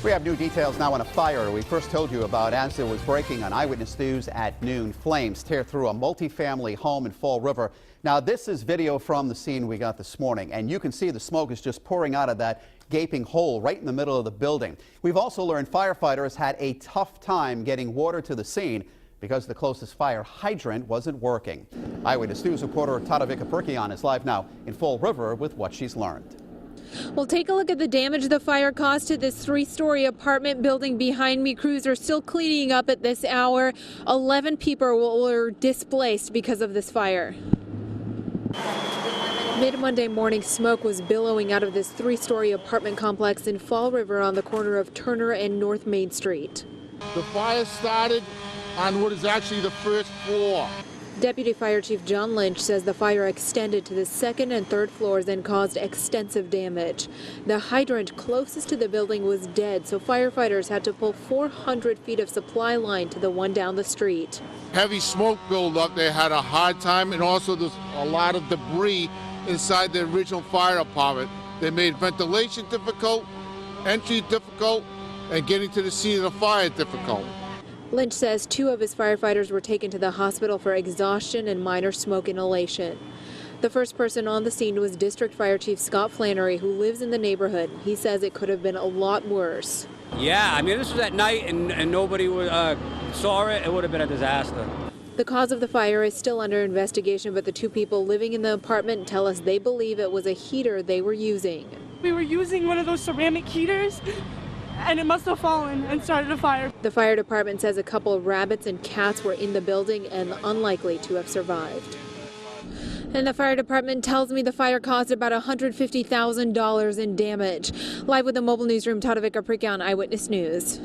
We have new details now on a fire we first told you about as it was breaking on Eyewitness News at noon. Flames tear through a multifamily home in Fall River. Now this is video from the scene we got this morning, and you can see the smoke is just pouring out of that gaping hole right in the middle of the building. We've also learned firefighters had a tough time getting water to the scene because the closest fire hydrant wasn't working. Eyewitness News reporter Tadavika Perkian is live now in Fall River with what she's learned. Well, take a look at the damage the fire caused to this three-story apartment building behind me. Crews are still cleaning up at this hour. 11 people were displaced because of this fire. Mid-Monday morning, smoke was billowing out of this three-story apartment complex in Fall River on the corner of Turner and North Main Street. The fire started on what is actually the first floor. Deputy Fire Chief John Lynch says the fire extended to the second and third floors and caused extensive damage. The hydrant closest to the building was dead, so firefighters had to pull 400 feet of supply line to the one down the street. Heavy smoke buildup, they had a hard time, and also there's a lot of debris inside the original fire department. They made ventilation difficult, entry difficult, and getting to the scene of the fire difficult. Lynch says 2 of his firefighters were taken to the hospital for exhaustion and minor smoke inhalation. The first person on the scene was District Fire Chief Scott Flannery, who lives in the neighborhood. He says it could have been a lot worse. Yeah, I mean, this was at night and nobody saw it. It would have been a disaster. The cause of the fire is still under investigation, but the 2 people living in the apartment tell us they believe it was a heater they were using. We were using one of those ceramic heaters, and it must have fallen and started a fire. The fire department says a couple of rabbits and cats were in the building and unlikely to have survived. And the fire department tells me the fire caused about $150,000 in damage. Live with the mobile newsroom, Tadavika Perkian, Eyewitness News.